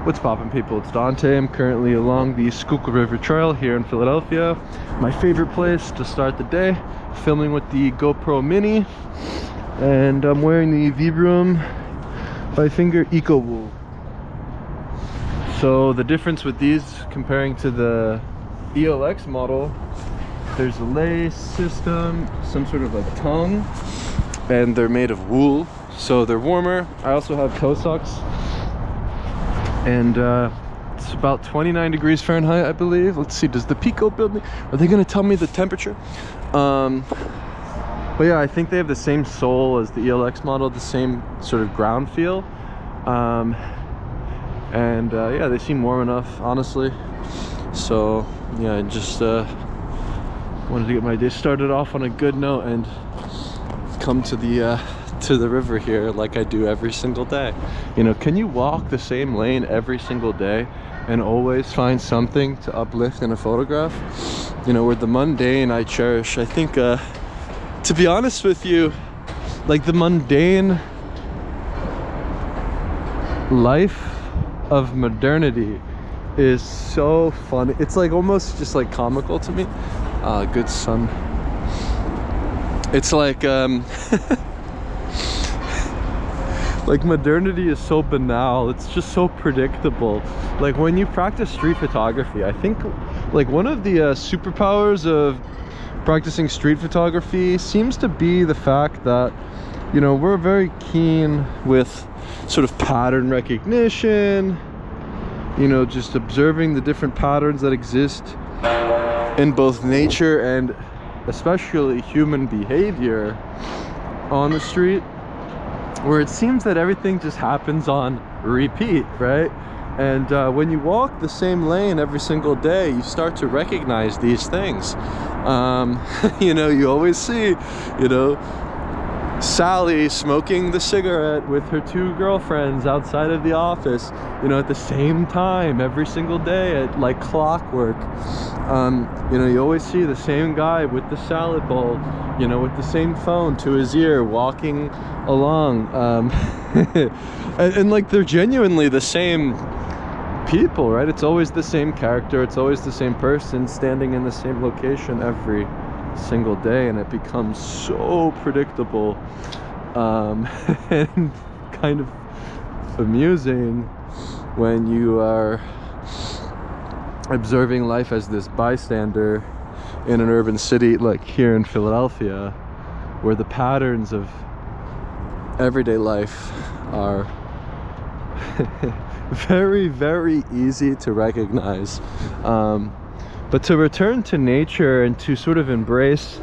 What's poppin', people? It's Dante. I'm currently along the Schuylkill River Trail here in Philadelphia. My favorite place to start the day, filming with the GoPro Mini. And I'm wearing the Vibram by Finger Eco Wool. So the difference with these comparing to the ELX model, there's a lace system, some sort of a tongue, and they're made of wool, so they're warmer. I also have toe socks, and it's about 29 degrees Fahrenheit, I believe. Let's see, does the Pico building, are they going to tell me the temperature? But yeah, I think they have the same sole as the ELX model, the same sort of ground feel. Yeah, they seem warm enough, honestly. So yeah, I just wanted to get my day started off on a good note and come to the river here like I do every single day. You know, can you walk the same lane every single day and always find something to uplift in a photograph? You know, where the mundane I cherish. I think to be honest with you, like the mundane life of modernity is so funny. It's like almost just like comical to me. Good sun. It's like like modernity is so banal. It's just so predictable. Like when you practice street photography, I think like one of the superpowers of practicing street photography seems to be the fact that, you know, we're very keen with sort of pattern recognition, you know, just observing the different patterns that exist in both nature and especially human behavior on the street, where it seems that everything just happens on repeat, right? And when you walk the same lane every single day, you start to recognize these things. You know, you always see, you know, Sally smoking the cigarette with her two girlfriends outside of the office, you know, at the same time every single day at like clockwork. You know, you always see the same guy with the salad bowl, you know, with the same phone to his ear walking along. And like they're genuinely the same people, right? It's always the same character, it's always the same person standing in the same location every single day, and it becomes so predictable and kind of amusing when you are observing life as this bystander in an urban city like here in Philadelphia, where the patterns of everyday life are very, very easy to recognize. But to return to nature and to sort of embrace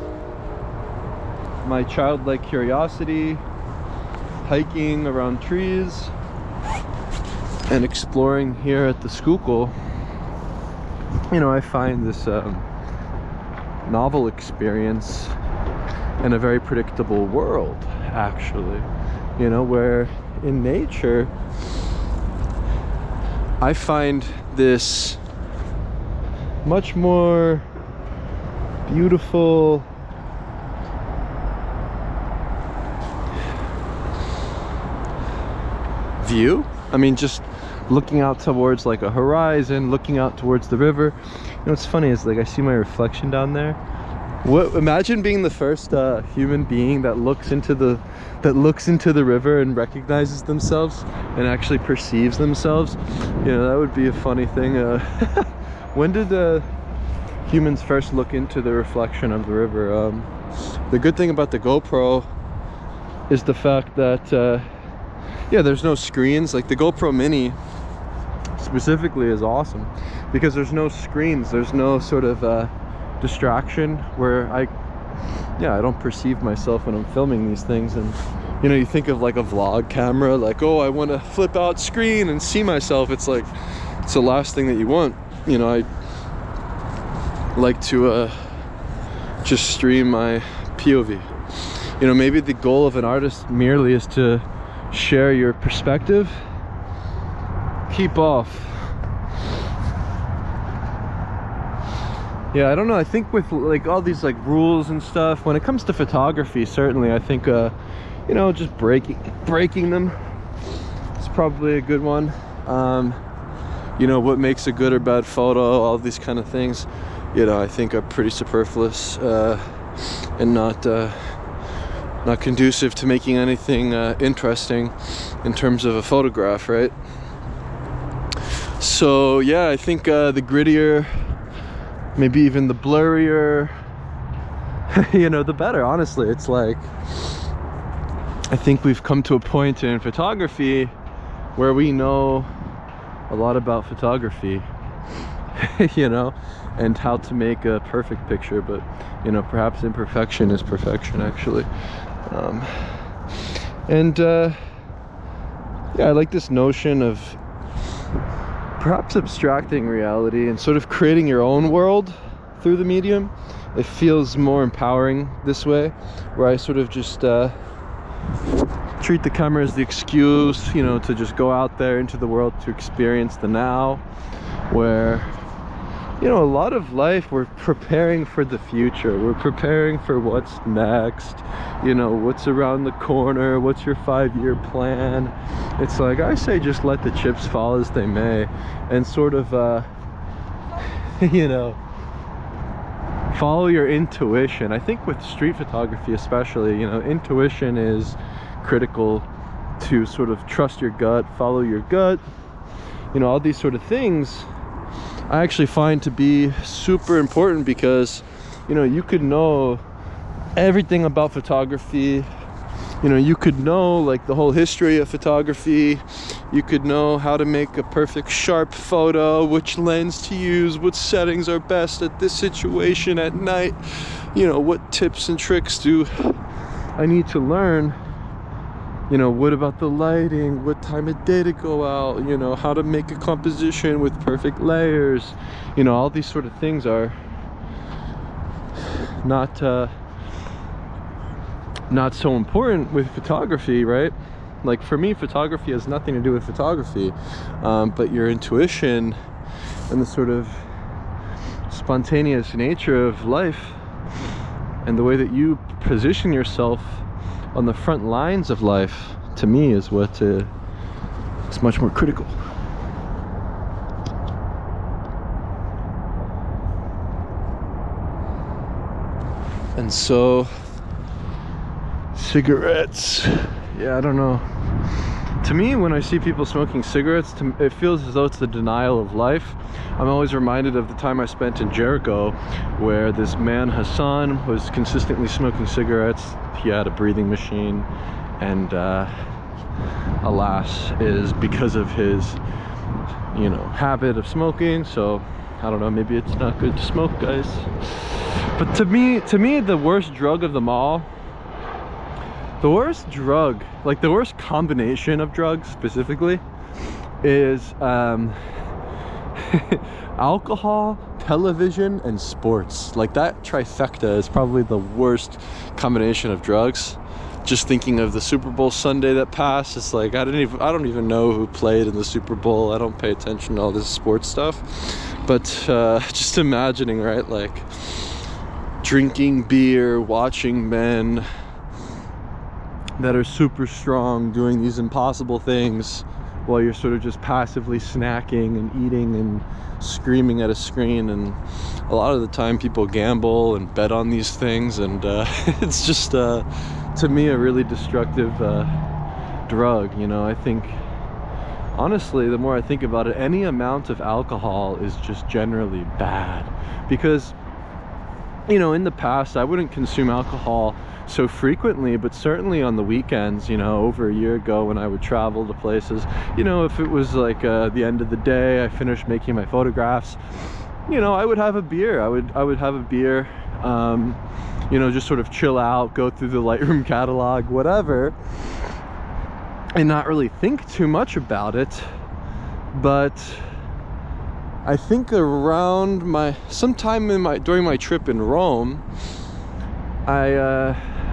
my childlike curiosity, hiking around trees and exploring here at the Schuylkill, you know, I find this novel experience in a very predictable world, actually. You know, where in nature I find this much more beautiful view. I mean, just looking out towards like a horizon, looking out towards the river. You know, what's funny is like I see my reflection down there. Imagine being the first human being that looks into the river and recognizes themselves and actually perceives themselves. You know, that would be a funny thing. When did humans first look into the reflection of the river? The good thing about the GoPro is the fact that yeah, there's no screens. Like the GoPro Mini specifically is awesome because there's no screens, there's no sort of distraction where I don't perceive myself when I'm filming these things. And you know, you think of like a vlog camera, like, oh, I want to flip out screen and see myself. It's like, it's the last thing that you want. You know, I like to just stream my POV. You know, maybe the goal of an artist merely is to share your perspective. Keep off. Yeah, I don't know. I think with like all these like rules and stuff, when it comes to photography, certainly I think you know, just breaking them is probably a good one. you know, what makes a good or bad photo, all these kind of things, you know, I think are pretty superfluous and not conducive to making anything interesting in terms of a photograph, right? So yeah, I think the grittier, maybe even the blurrier, you know, the better. Honestly, it's like, I think we've come to a point in photography where we know a lot about photography, you know, and how to make a perfect picture. But, you know, perhaps imperfection is perfection, actually. Yeah, I like this notion of perhaps abstracting reality and sort of creating your own world through the medium. It feels more empowering this way, where I sort of just treat the camera as the excuse, you know, to just go out there into the world to experience the now, where, you know, a lot of life we're preparing for the future, we're preparing for what's next, you know, what's around the corner, what's your 5-year plan. It's like, I say, just let the chips fall as they may, and sort of you know, follow your intuition. I think with street photography especially, you know, intuition is critical, to sort of trust your gut, follow your gut, you know, all these sort of things I actually find to be super important, because, you know, you could know everything about photography, you know, you could know like the whole history of photography, you could know how to make a perfect sharp photo, which lens to use, what settings are best at this situation at night, you know, what tips and tricks do I need to learn, you know, what about the lighting, what time of day to go out, you know, how to make a composition with perfect layers, you know, all these sort of things are not so important with photography, right? Like for me, photography has nothing to do with photography, but your intuition and the sort of spontaneous nature of life and the way that you position yourself on the front lines of life, to me, is what is much more critical. And so, cigarettes, yeah, I don't know. To me, when I see people smoking cigarettes, it feels as though it's the denial of life. I'm always reminded of the time I spent in Jericho, where this man, Hassan, was consistently smoking cigarettes. He had a breathing machine, and alas, is because of his, you know, habit of smoking. So I don't know, maybe it's not good to smoke, guys. But to me, the worst drug of them all, the worst drug, like the worst combination of drugs specifically, is alcohol, television, and sports. Like that trifecta is probably the worst combination of drugs. Just thinking of the Super Bowl Sunday that passed, it's like I don't even know who played in the Super Bowl. I don't pay attention to all this sports stuff. But just imagining, right, like drinking beer, watching men that are super strong doing these impossible things while you're sort of just passively snacking and eating and screaming at a screen. And a lot of the time people gamble and bet on these things, and it's just to me a really destructive drug. You know, I think honestly, the more I think about it, any amount of alcohol is just generally bad, because, you know, in the past I wouldn't consume alcohol so frequently, but certainly on the weekends, you know, over a year ago when I would travel to places, you know, if it was like the end of the day, I finished making my photographs, you know, I would have a beer. I would have a beer, you know, just sort of chill out, go through the Lightroom catalog, whatever, and not really think too much about it. But I think around during my trip in Rome,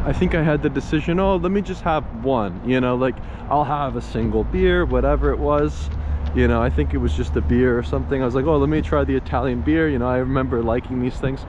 I think I had the decision, oh, let me just have one, you know, like I'll have a single beer, whatever it was, you know, I think it was just a beer or something. I was like, oh, let me try the Italian beer, you know, I remember liking these things.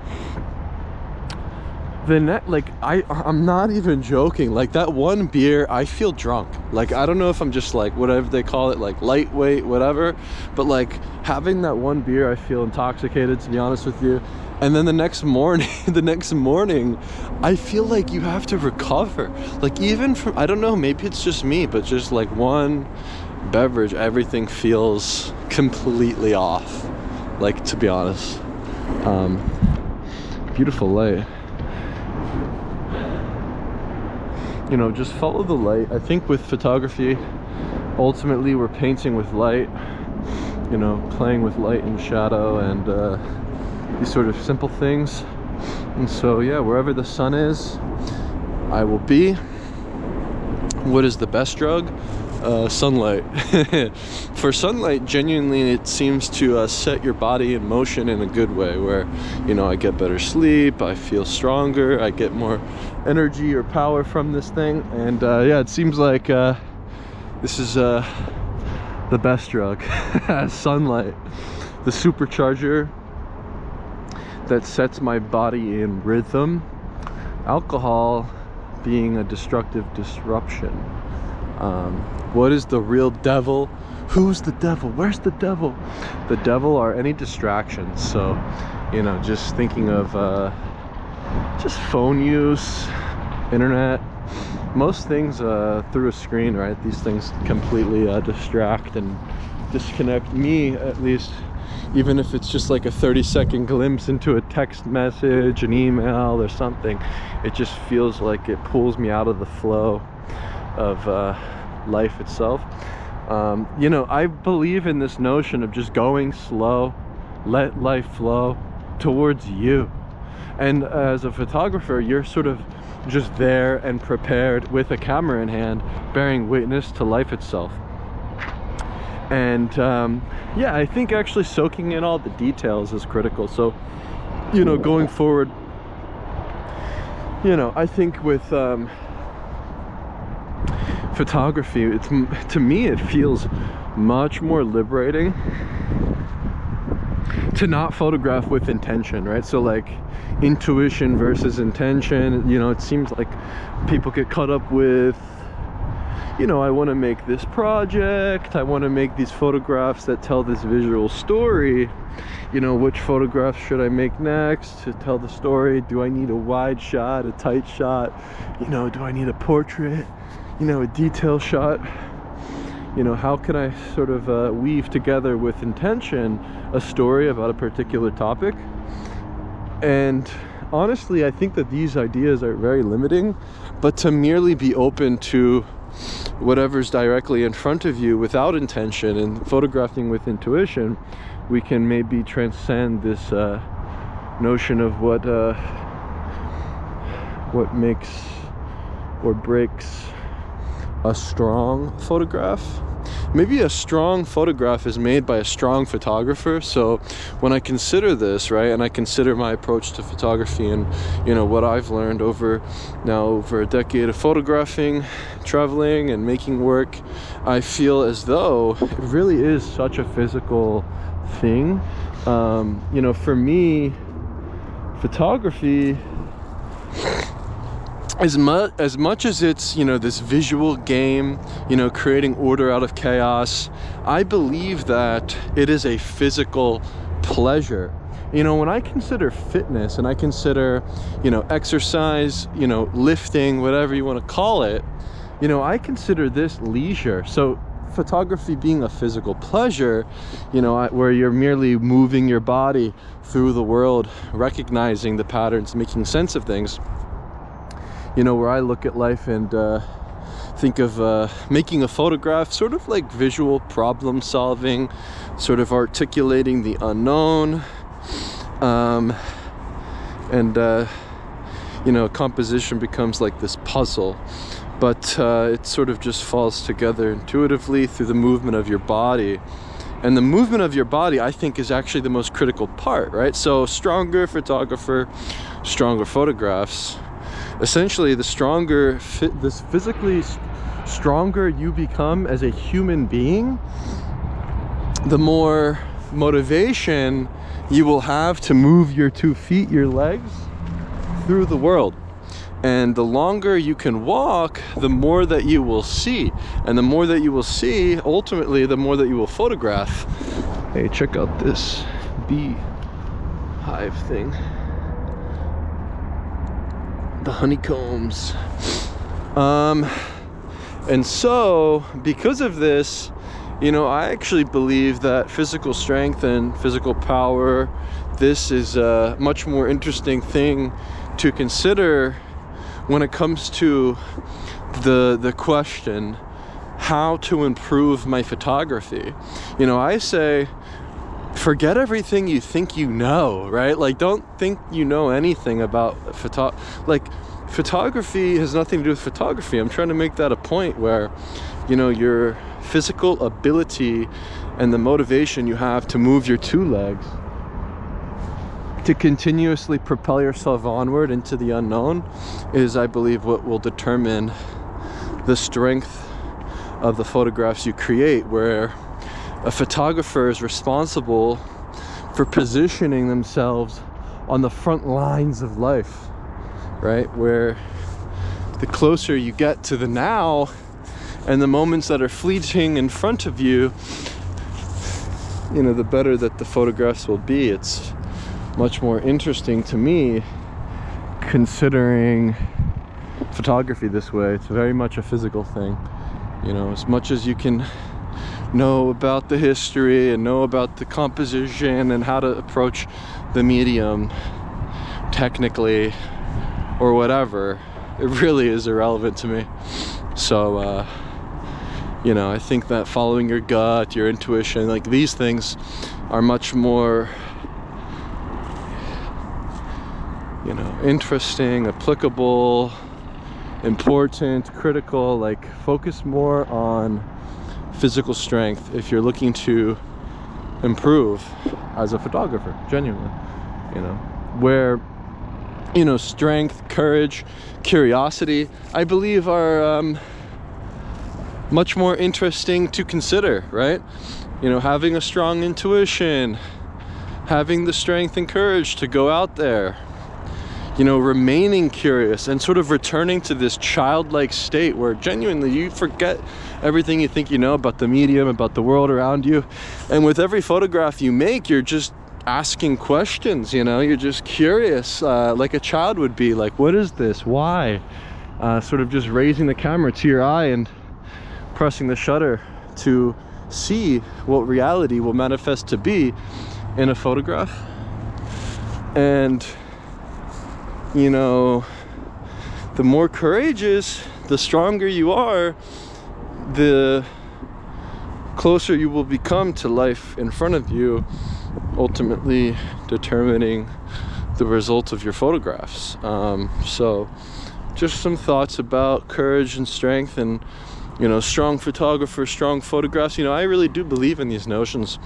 like I'm not even joking, like that one beer, I feel drunk. Like I don't know if I'm just like whatever they call it, like lightweight, whatever, but like having that one beer, I feel intoxicated, to be honest with you. And then the next morning I feel like you have to recover, like even from, I don't know, maybe it's just me, but just like one beverage, everything feels completely off, like, to be honest. Beautiful light. You know, just follow the light. I think with photography, ultimately we're painting with light, you know, playing with light and shadow and these sort of simple things. And so yeah, wherever the sun is, I will be. What is the best drug? Sunlight. For sunlight, genuinely, it seems to set your body in motion in a good way, where, you know, I get better sleep, I feel stronger, I get more energy or power from this thing. And yeah, it seems like this is the best drug. Sunlight, the supercharger that sets my body in rhythm. Alcohol being a destructive disruption. What is the real devil? Who's the devil? Where's the devil? The devil are any distractions. So, you know, just thinking of just phone use, internet, most things through a screen, right? These things completely distract and disconnect me, at least, even if it's just like a 30-second glimpse into a text message, an email or something. It just feels like it pulls me out of the flow of life itself. You know, I believe in this notion of just going slow, let life flow towards you. And as a photographer, you're sort of just there and prepared with a camera in hand, bearing witness to life itself. And yeah, I think actually soaking in all the details is critical. So, you know, going forward, you know, I think with photography, it's, to me, it feels much more liberating to not photograph with intention, right? So like intuition versus intention, you know, it seems like people get caught up with, you know, I want to make this project, I want to make these photographs that tell this visual story. You know, which photograph should I make next to tell the story? Do I need a wide shot, a tight shot? You know, do I need a portrait? You know, a detail shot? You know, how can I sort of weave together with intention a story about a particular topic? And honestly, I think that these ideas are very limiting, but to merely be open to whatever's directly in front of you without intention and photographing with intuition, we can maybe transcend this notion of what makes or breaks a strong photograph. Maybe a strong photograph is made by a strong photographer. So when I consider this, right, and I consider my approach to photography and, you know, what I've learned over a decade of photographing, traveling and making work, I feel as though it really is such a physical thing. You know, for me, photography, as much as it's, you know, this visual game, you know, creating order out of chaos, I believe that it is a physical pleasure. You know, when I consider fitness and I consider, you know, exercise, you know, lifting, whatever you want to call it, you know, I consider this leisure. So photography being a physical pleasure, you know, where you're merely moving your body through the world, recognizing the patterns, making sense of things. You know, where I look at life and think of making a photograph sort of like visual problem solving, sort of articulating the unknown, you know, composition becomes like this puzzle, but it sort of just falls together intuitively through the movement of your body. And the movement of your body, I think, is actually the most critical part, right? So stronger photographer, stronger photographs. Essentially, the stronger, physically stronger you become as a human being, the more motivation you will have to move your 2 feet, your legs, through the world. And the longer you can walk, the more that you will see. And the more that you will see, ultimately, the more that you will photograph. Hey, check out this bee hive thing. The honeycombs. And so, because of this, you know, I actually believe that physical strength and physical power, this is a much more interesting thing to consider when it comes to the question how to improve my photography. You know, I say forget everything you think you know, right? Like, don't think you know anything about photography has nothing to do with photography. I'm trying to make that a point where, you know, your physical ability and the motivation you have to move your two legs, to continuously propel yourself onward into the unknown, is, I believe, what will determine the strength of the photographs you create, where a photographer is responsible for positioning themselves on the front lines of life, right? Where the closer you get to the now and the moments that are fleeting in front of you, you know, the better that the photographs will be. It's much more interesting to me considering photography this way. It's very much a physical thing. You know, as much as you can know about the history and know about the composition and how to approach the medium technically or whatever, it really is irrelevant to me. So you know, I think that following your gut, your intuition, like these things are much more, you know, interesting, applicable, important, critical. Like, focus more on physical strength if you're looking to improve as a photographer, genuinely. You know, where, you know, strength, courage, curiosity, I believe are much more interesting to consider, right? You know, having a strong intuition, having the strength and courage to go out there, you know, remaining curious and sort of returning to this childlike state where genuinely you forget everything you think you know about the medium, about the world around you. And with every photograph you make, you're just asking questions, you know, you're just curious, like a child would be, like, what is this? Why? Sort of just raising the camera to your eye and pressing the shutter to see what reality will manifest to be in a photograph. And, you know, the more courageous, the stronger you are, the closer you will become to life in front of you, ultimately determining the result of your photographs. So just some thoughts about courage and strength and, you know, strong photographer, strong photographs. You know, I really do believe in these notions.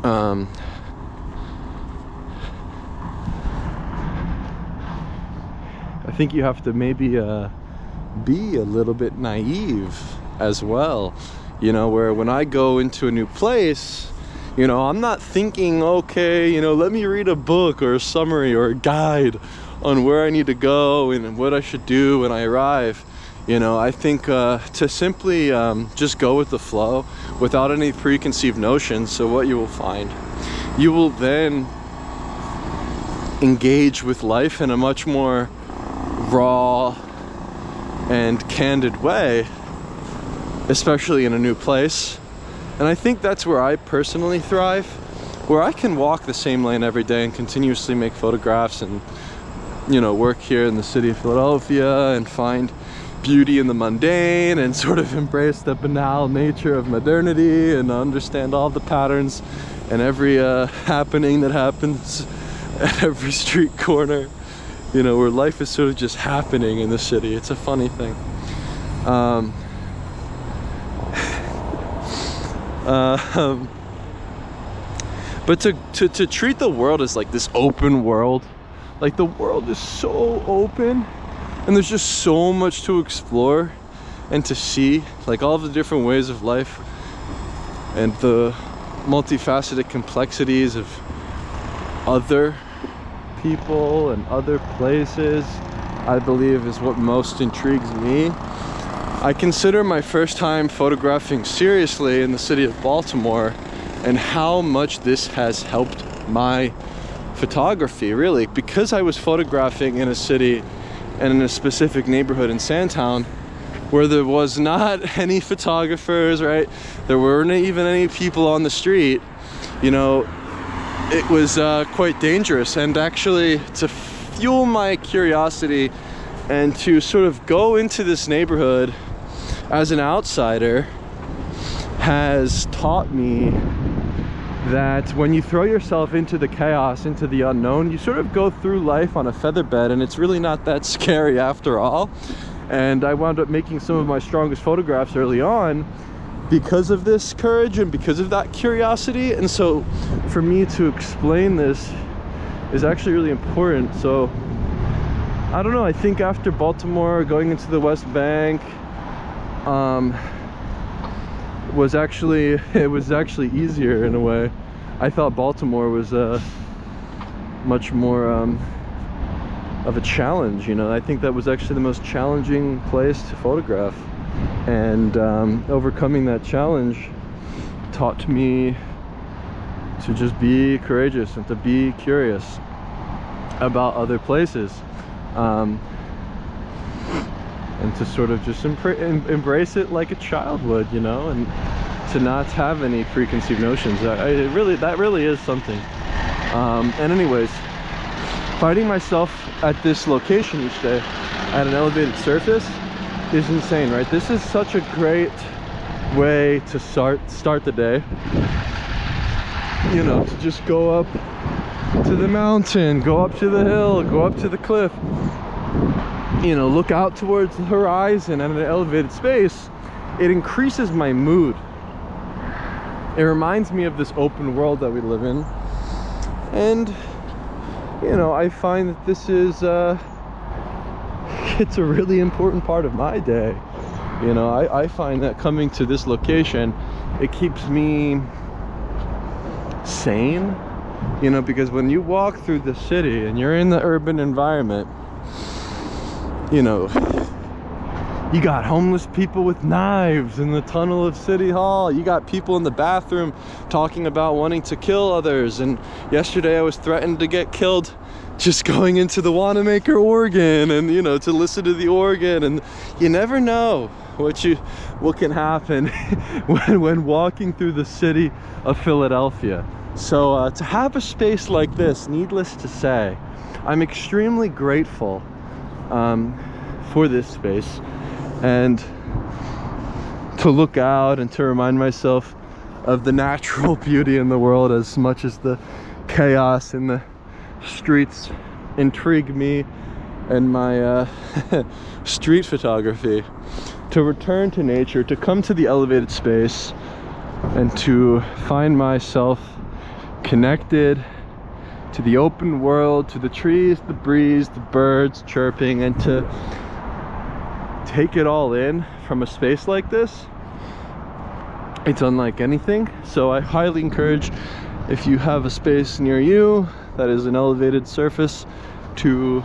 I think you have to maybe be a little bit naive as well. You know, where when I go into a new place, you know, I'm not thinking, okay, you know, let me read a book or a summary or a guide on where I need to go and what I should do when I arrive. You know, I think to simply just go with the flow without any preconceived notions. So what you will find, you will then engage with life in a much more raw and candid way, especially in a new place. And I think that's where I personally thrive, where I can walk the same lane every day and continuously make photographs and, you know, work here in the city of Philadelphia and find beauty in the mundane and sort of embrace the banal nature of modernity and understand all the patterns and every happening that happens at every street corner, you know, where life is sort of just happening in the city. It's a funny thing. But to treat the world as like this open world, like the world is so open and there's just so much to explore and to see, like all of the different ways of life and the multifaceted complexities of other people and other places, I believe, is what most intrigues me. I consider my first time photographing seriously in the city of Baltimore, and how much this has helped my photography, really, because I was photographing in a city and in a specific neighborhood in Sandtown where there was not any photographers, right? There weren't even any people on the street. You know, it was quite dangerous. And actually, to fuel my curiosity and to sort of go into this neighborhood as an outsider has taught me that when you throw yourself into the chaos, into the unknown, you sort of go through life on a feather bed, and it's really not that scary after all. And I wound up making some of my strongest photographs early on because of this courage and because of that curiosity. And so for me to explain this is actually really important. So I don't know, I think after Baltimore, going into the West Bank was actually easier in a way. I thought Baltimore was much more of a challenge, you know. I think that was actually the most challenging place to photograph, and overcoming that challenge taught me to just be courageous and to be curious about other places, and to sort of just embrace it like a child would, you know, and to not have any preconceived notions. That really is something. And anyways, finding myself at this location each day at an elevated surface is insane, right? This is such a great way to start the day, you know, to just go up to the mountain, go up to the hill, go up to the cliff, you know, look out towards the horizon at an elevated space. It increases my mood. It reminds me of this open world that we live in, and you know, I find that this is it's a really important part of my day. You know, I find that coming to this location, it keeps me sane, you know, because when you walk through the city and you're in the urban environment, you know, you got homeless people with knives in the tunnel of City Hall. You got people in the bathroom talking about wanting to kill others. And yesterday I was threatened to get killed just going into the Wanamaker organ, and you know, to listen to the organ. And you never know what can happen when walking through the city of Philadelphia. So to have a space like this, needless to say, I'm extremely grateful for this space, and to look out and to remind myself of the natural beauty in the world as much as the chaos in the streets intrigue me and my street photography. To return to nature, to come to the elevated space, and to find myself connected to the open world, to the trees, the breeze, the birds chirping, and to take it all in from a space like this, it's unlike anything. So I highly encourage, if you have a space near you that is an elevated surface, to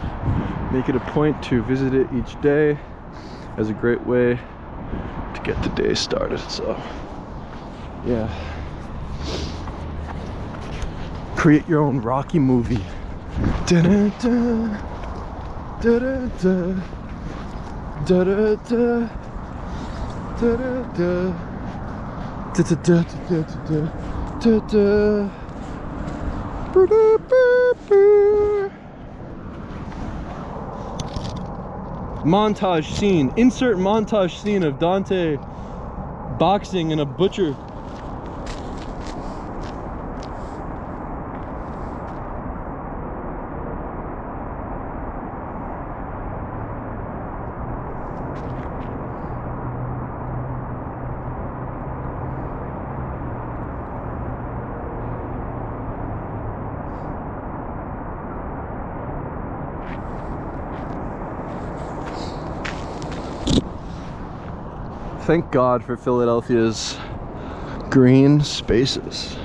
make it a point to visit it each day, as a great way to get the day started. So yeah, create your own Rocky movie. Da-da-da, da-da-da, da-da-da, da-da-da, da-da-da, da-da-da. Montage scene. Insert montage scene of Dante boxing in a butcher. Thank God for Philadelphia's green spaces.